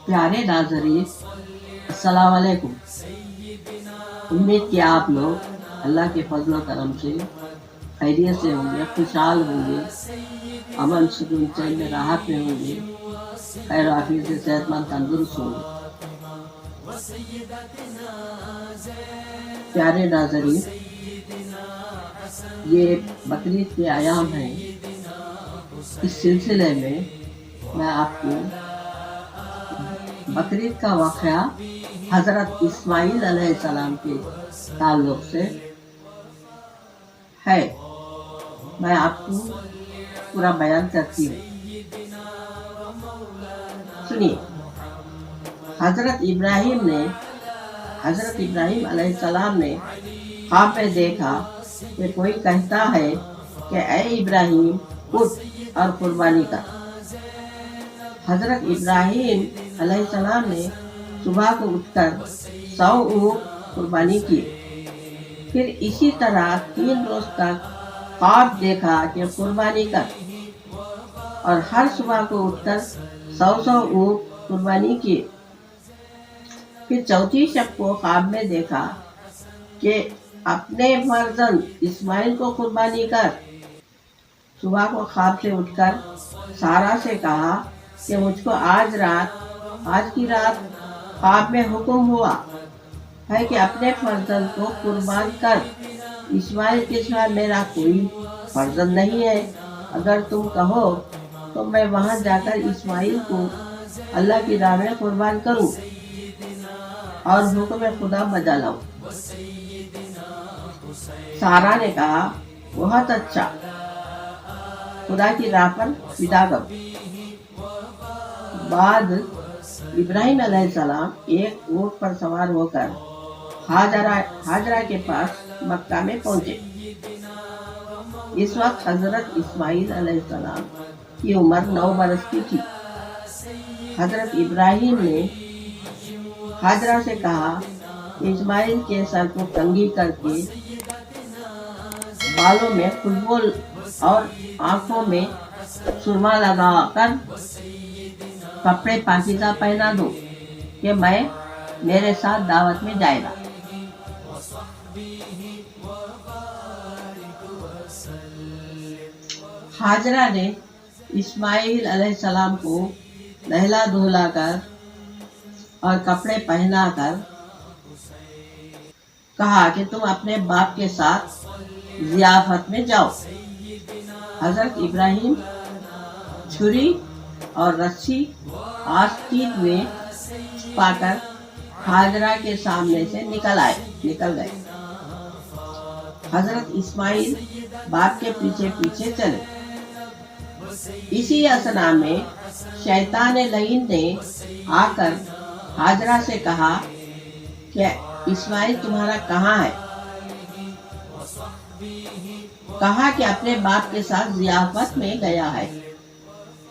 प्यारे नाज़रीन, अस्सलाम वालेकुम। उम्मीद कि आप लोग अल्लाह के फजल करम से खैरियत से होंगे, खुशहाल होंगे, अमन सुकून चैन में राहत में होंगे, खैर आफियत से सेहतमंद तंदुरुस्त होंगे। प्यारे नाज़रीन, ये बकरीद के आयाम हैं। इस सिलसिले में मैं आपको बकरीद का वाक़या हज़रत इस्माईल अलैहिस्सलाम के ताल्लुक़ से है, मैं आपको पूरा बयान करती हूँ। सुनिए। हज़रत इब्राहिम अलैहिस्सलाम ने ख्वाब में देखा कि कोई कहता है कि ऐ इब्राहिम उठ और कुर्बानी कर। हज़रत इब्राहिम अलैहिस्सलाम ने सुबह को उठकर 100 ऊँट कुर्बानी किए। फिर इसी तरह 3 रोज तक ख्वाब देखा कि कुर्बानी कर, और हर सुबह को उठकर 100 ऊँट कुर्बानी किए। फिर चौथी शब को ख्वाब में देखा कि अपने फर्जंद इस्माइल को कुर्बानी कर। सुबह को ख्वाब से उठकर सारा से कहा कि मुझको आज की रात ख्वाब में हुक्म हुआ है कि अपने फर्जंद को कुर्बान कर। इस्माइल के सिवा मेरा कोई फर्जंद नहीं है। अगर तुम कहो तो मैं वहां जाकर इस्माइल को अल्लाह की राह में कुर्बान करूं और हुक्म खुदा बजा लाऊं। सारा ने कहा, बहुत अच्छा, खुदा की राह पर फिदा करो। बाद इब्राहिम अलैहिस्सलाम एक ऊँट पर सवार होकर हाजरा के पास मक्का में पहुंचे। इस वक्त हजरत इस्माईल अलैहिस्सलाम की उम्र 9 बरस की थी। हजरत इब्राहिम ने हाजरा से कहा कि इस्माइल के सर को कंघी करके, बालों में खुशबू और आंखों में सुरमा लगाकर कपड़े पाकीज़ा पहना दो कि मैं मेरे साथ दावत में जाएगा। हाजरा ने इस्माईल अलैहिस्सलाम को नहला धुला कर और कपड़े पहनाकर कहा कि तुम अपने बाप के साथ जियाफत में जाओ। हजरत इब्राहिम छुरी और रस्सी आस्तीन में पाकर हाजरा के सामने से निकल गए। हजरत इस्माइल बाप के पीछे पीछे चले। इसी असना में शैतान लईन ने आकर हाजरा से कहा कि इस्माइल तुम्हारा कहाँ है? कहा कि अपने बाप के साथ जियाफत में गया है।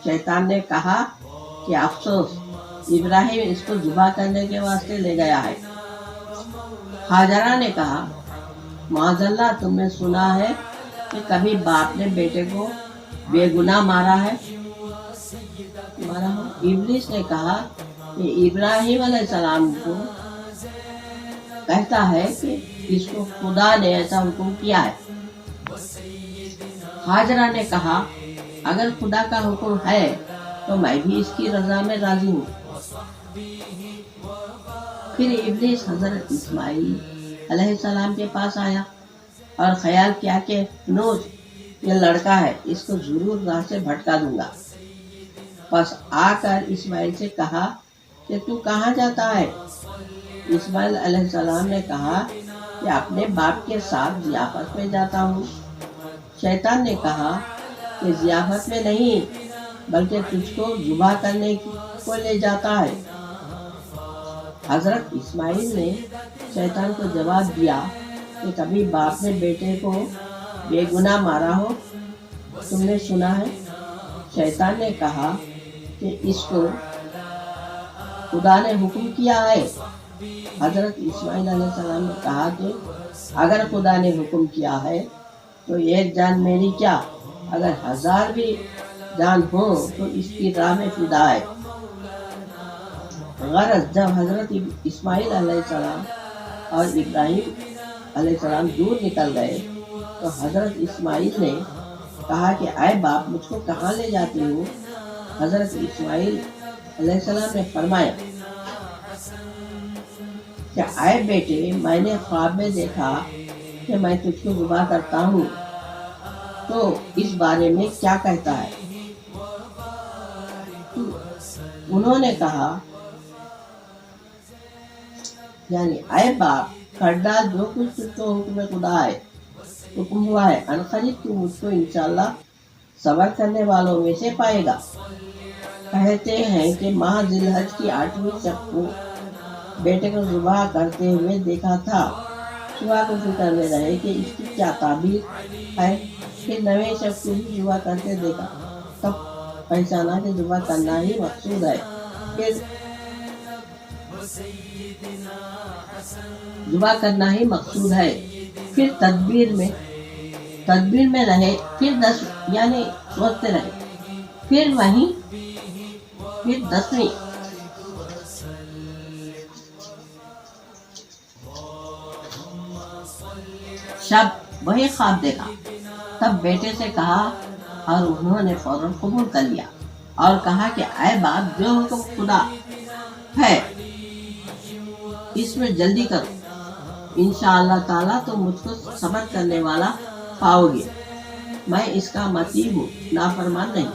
शैतान ने कहा कि अफसोस, इब्राहिम इसको जुबा करने के वास्ते ले गया है। हाजरा ने कहा, माज़अल्लाह, तुमने सुना है कि कभी बाप ने बेटे को बेगुनाह मारा हो? इब्लीस ने कहा कि इब्राहिम अलैहिस्सलाम को कहता है कि इसको खुदा ने ऐसा हुक्म किया है। हाजरा ने कहा, अगर खुदा का हुक्म है तो मैं भी इसकी रजा में राजी हूँ। फिर इब्लीस हजरत इस्माईल अलैहिस्सलाम के पास आया और ख्याल किया कि नूस, ये लड़का है, इसको जरूर राह से भटका दूंगा। बस आकर इस्माइल से कहा कि तू कहाँ जाता है? इस्माइल अलैहिस्सलाम ने कहा कि अपने बाप के साथ जियाफत में जाता हूँ। शैतान ने कहा कि जियाफत में नहीं, बल्कि तुझको जुबा करने को ले जाता है। हजरत इस्माइल ने शैतान को जवाब दिया कि कभी बाप ने बेटे को बेगुनाह मारा हो? तुमने सुना है? शैतान ने कहा कि इसको खुदा ने हुक्म किया है। हजरत इस्माईल अलैहिस्सलाम ने कहा कि अगर खुदा ने हुक्म किया है तो एक जान मेरी क्या, अगर 1000 भी जान हो तो इसकी राह में फिदा है। गरज जब हजरत इस्माइल अलैहिस्सलाम और इब्राहिम अलैहिस्सलाम दूर निकल गए तो हजरत इस्माइल ने कहा कि आए बाप, मुझको कहाँ ले जाते हो? हजरत इस्माइल अलैहिस्सलाम ने फरमाया कि आए बेटे, मैंने ख्वाब में देखा कि मैं तुझको ज़िबा करता हूँ, तो इस बारे में क्या कहता है? उन्होंने कहा, यानी आए बाप, कर डाल जो कुछ तुझको हुक्म खुदा है, हुक्म हुआ है, अनकरीब तू मुझको इंशाल्लाह सबर करने वालों में से पाएगा। कहते हैं कि माह जिलहज की 8वीं शब को बेटे को ज़िबा करते हुए देखा था। सुबह को फिक्र में रहे कि इसकी क्या ताबीर है। फिर 9वें शब को भी ज़िबा करते देखा, तब पहचाना कि ज़िबा करना ही मकसूद है। फिर ज़िबा करना ही मकसूद है। फिर तदबीर में रहे, फिर 10 यानी सोचते रहे, फिर 10वीं शब वही ख्वाब देखा। तब बेटे से कहा और उन्होंने फौरन कबूल कर लिया और कहा कि आए बाप, जो हुक्म खुदा है इसमें जल्दी करो, इंशाअल्लाह ताला तो मुझको सबर करने वाला पाओगे। मैं इसका मतीब हूँ, नाफरमान नहीं।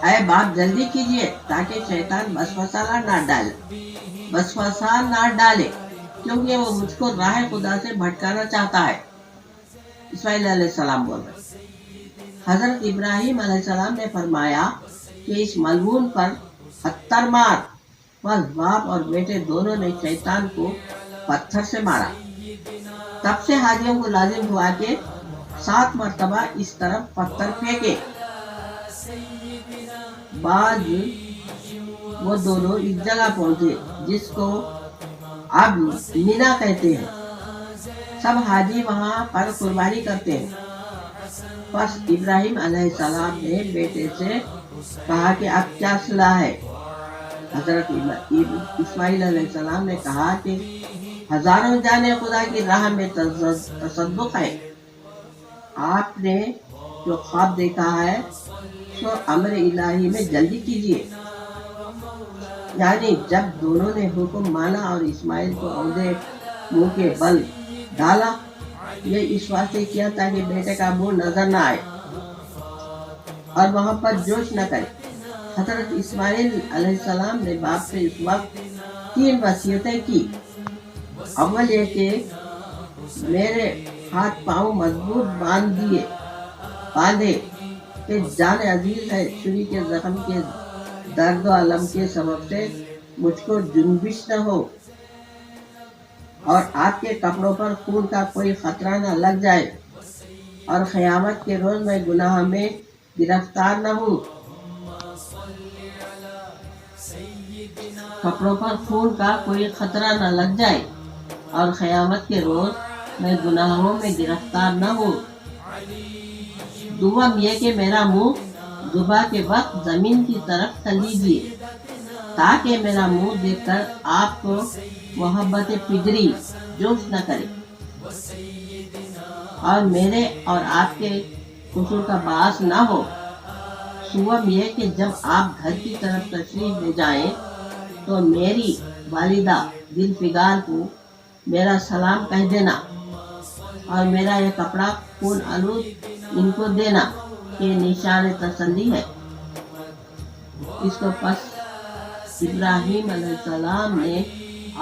आए बाप, जल्दी कीजिए ताकि शैतान वसवसा ना डाले, क्योंकि वो मुझको राह खुदा से भटकाना चाहता है। इस्माइल अलैहिस्सलाम बोल रहे। हजरत इब्राहिम अलैहिस्सलाम ने फरमाया कि इस मलऊन पर पत्थर मार। बस बाप और बेटे दोनों ने शैतान को पत्थर से मारा। तब से हाजियों को लाजिम हुआ कि 7 मरतबा इस तरफ पत्थर फेंके। बाद वो दोनों इस जगह पहुंचे जिसको अब मीना कहते हैं। सब हाजी वहां पर कुर्बानी करते हैं। बस इब्राहिम अलैहिस्सलाम ने बेटे से कहा कि अब क्या सलाह है? हजरत इस्माइल अलैहिस्सलाम ने कहा कि हजारों जाने खुदा की राह में तसद्दुक है। आपने जो ख्वाब देखा है तो अमर इलाही में जल्दी कीजिए। यानी जब दोनों ने हुक्म माना और इस्माइल को औंधे मुंह के बल डाला, ये इस वास्ते किया ताकि बेटे का मुंह नजर न आए और वहां पर जोश न करे। हजरत इस्माइल अलैहिस्सलाम ने बाप से इस वक्त 3 वसीयतें की। अव्वल ये कि मेरे हाथ पांव मजबूत बांधे कि जान अजीज है, छुरी के जख्म के दर्द अलम के सबब से मुझको जुनबिश न हो और आपके कपड़ों पर खून का कोई खतरा न लग जाए और क़यामत के रोज मैं गुनाह में गिरफ्तार न हूँ। कपड़ों पर खून का कोई खतरा न लग जाए और क़यामत के रोज मैं गुनाहों में गिरफ्तार न हूँ। दुआ ये कि मेरा मुंह ज़ुबा के वक्त जमीन की तरफ कर लीजिए ताकि मेरा मुंह देखकर आपको मोहब्बत पिजरी जोश न करे और मेरे और आपके कुसूर का बास न हो। सुबह यह कि जब आप घर की तरफ तशरीफ ले जाएं तो मेरी वालिदा दिलफिगार को मेरा सलाम कह देना और मेरा यह कपड़ा खून आलूद इनको देना कि निशान तसल्ली है। इसको पस इब्राहिम अलैहिस्सलाम ने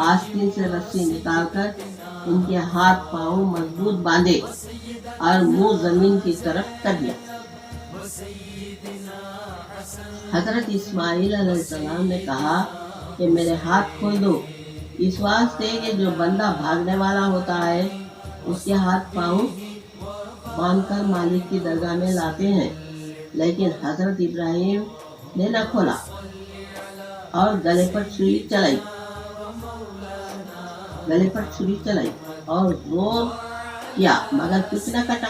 आस्तीन से रस्सी निकालकर उनके हाथ पांव मजबूत बांधे और मुंह जमीन की तरफ कर दिया। हजरत इस्माइल अलैहिस्सलाम ने कहा कि मेरे हाथ खोल दो, इस वास्ते कि जो बंदा भागने वाला होता है उसके हाथ पांव बांधकर मालिक की दरगाह में लाते हैं। लेकिन हजरत इब्राहिम ने न खोला और गले पर छुरी चलाई और जोर किया मगर कुछ न कटा।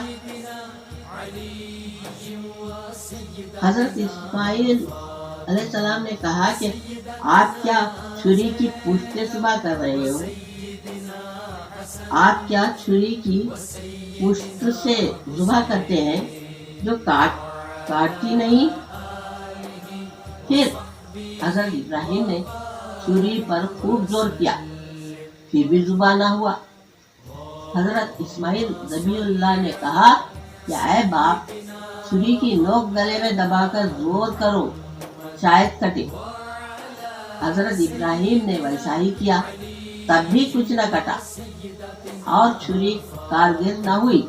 حضرت اسماعیل علیہ السلام نے کہا کہ آپ کیا چھری کی پشت ذبح کر رہے ہو؟ آپ کیا چھری کی پشت سے ذبح کرتے ہیں جو کاٹتی نہیں؟ پھر حضرت ابراہیم نے چھری پر خوب زور کیا، پھر بھی ذبح نہ ہوا۔ حضرت اسماعیل ذبیح اللہ نے کہا کہ اے باپ، چھری کی نوک گلے میں دبا کر زور کرو، شاید کٹے۔ حضرت ابراہیم نے ویسا ہی کیا، تب بھی کچھ نہ کٹا اور چھری کارگر نہ ہوئی۔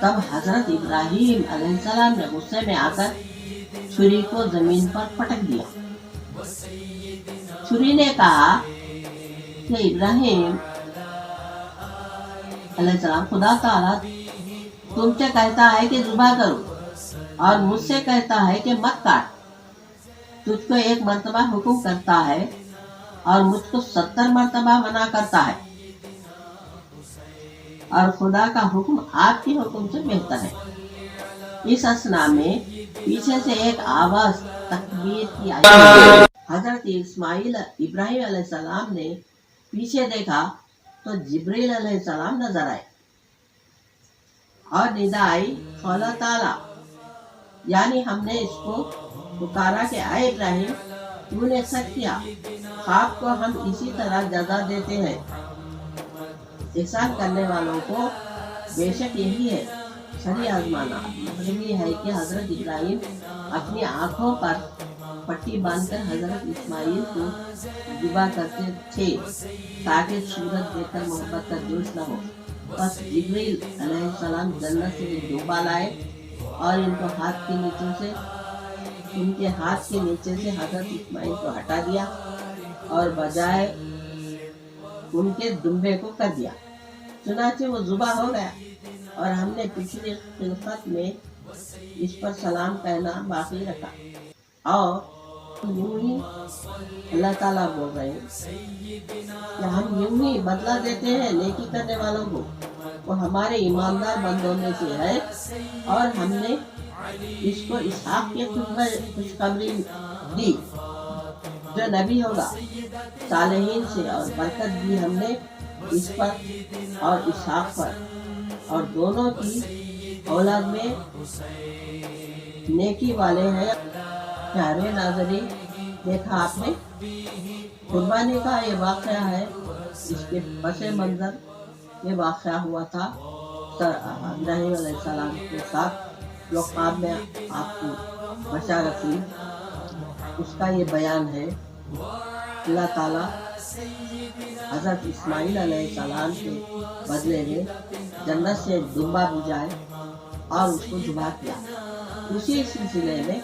تب حضرت ابراہیم علیہ السلام نے غصے میں آ کر چھری کو زمین پر پٹک دیا۔ چھری نے کہا کہ ابراہیم علیہ السلام، خدا تعالیٰ تم سے کہتا ہے کہ ذبح کرو اور مجھ سے کہتا ہے کہ مت کاٹ۔ تجھ کو ایک مرتبہ حکم کرتا ہے اور مجھ کو 70 مرتبہ منع کرتا ہے، اور خدا کا حکم آپ کے حکم سے بہتر ہے۔ اس اثنا میں پیچھے سے ایک آواز تکبیر کی آئی۔ حضرت ابراہیم علیہ السلام نے پیچھے دیکھا تو جبریل علیہ السلام نظر آئے اور ندا آئی، قال تعالیٰ، یعنی ہم نے اس کو پکارا کہ اے ابراہیم، تو نے سچ کیا، خواب کو ہم اسی طرح جزا دیتے ہیں۔ احسان کرنے والوں کو بے شک یہی ہے صحیح آزمانا۔ مطلب یہ ہے کہ حضرت ابراہیم اپنی آنکھوں پر پٹی باندھ کر حضرت اسماعیل کو ذبح کرتے تھے تاکہ صورت دیکھ کر محبت کا جوش نہ ہو۔ بس جبریل علیہ السلام جنت سے ایک ڈوبا لائے اور ان کے ہاتھ کے نیچے سے حضرت اسماعیل کو ہٹا دیا اور بجائے ان کے دمبے کو کر دیا۔ چنانچہ وہ ذبح ہو گیا، اور ہم نے پچھلی خلقت میں اس پر سلام کہنا باقی رکھا۔ اور یوں ہی اللہ تعالیٰ بول رہے ہیں کہ ہم یوں ہی بدلہ دیتے ہیں نیکی کرنے والوں کو، وہ ہمارے ایماندار بندوں میں سے ہے، اور ہم نے اس کو اسحاق کی خوشخبری دی جو نبی ہوگا صالحین سے، اور برکت دی ہم نے اس پر اور اسحاق پر اور دونوں کی اولاد میں نیکی والے ہیں۔ پیارے ناظرین، دیکھا آپ نے قربانی کا یہ واقعہ ہے، اس کے پس منظر یہ واقعہ ہوا تھا ابراہیم علیہ السلام کے ساتھ، جو خواب میں آپ کو بشارت ہوئی، اس کا یہ بیان ہے۔ اللہ تعالیٰ حضرت اسماعیل علیہ السلام کے بدلے میں جنت سے دمبا بھجائے اور اس کو ذبح کیا۔ اسی سلسلے میں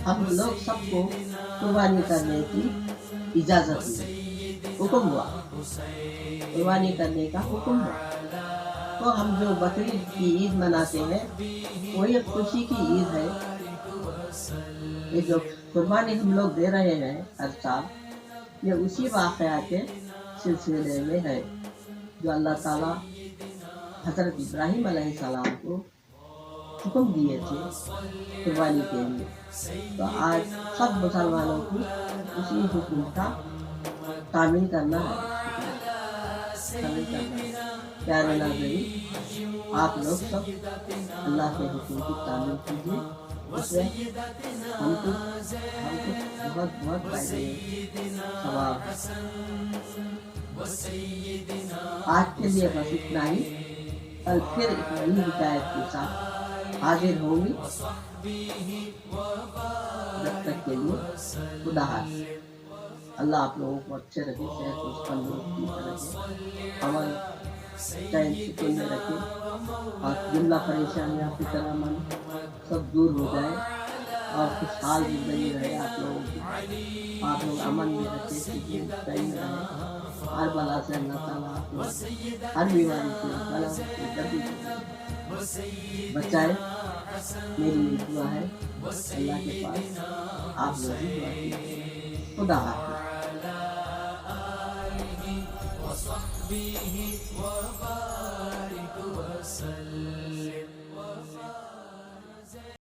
ہم لوگ سب کو قربانی کرنے کی اجازت دی، حکم ہوا، قربانی کرنے کا حکم ہوا۔ تو ہم جو بقرعید کی عید مناتے ہیں وہ ایک خوشی کی عید ہے۔ یہ جو قربانی ہم لوگ دے رہے ہیں ہر سال، یہ اسی واقعہ کے سلسلے میں ہے جو اللہ تعالیٰ حضرت ابراہیم علیہ السلام کو حکم دیے تھے قربانی کے لیے۔ تو آج سب مسلمانوں کو اسی حکم کا تعمیل کرنا ہے۔ پیارے ناظرین، آپ لوگ سب اللہ کے حکم کی تعمیل کیجیے، اس سے ہم کو بہت بہت فائدے ثواب۔ آج کے لیے بس اتنا ہی، کل پھر ایک نئی ہدایت کے ساتھ حاضر ہوں گی۔ جب تک کے لیے خدا حافظ۔ اللہ آپ لوگوں کو اچھے رکھے، صحت و تندرستی رکھے، عمل چین سکون میں رکھے، اور جملہ پریشانیاں فکر امن سب دور ہو جائے، اور خوشحال زندگی رہے آپ لوگوں کی۔ آپ لوگ امن میں رکھے، سکون چین میں رہے، ہر بلا سے اللہ تعالیٰ آپ کو ہر بیماری سے بلا سے جبھی بچائے۔ میری یہ دعا ہے اللہ کے پاس، آپ لوگ بھی دعا کیجیے۔ خدا حافظ۔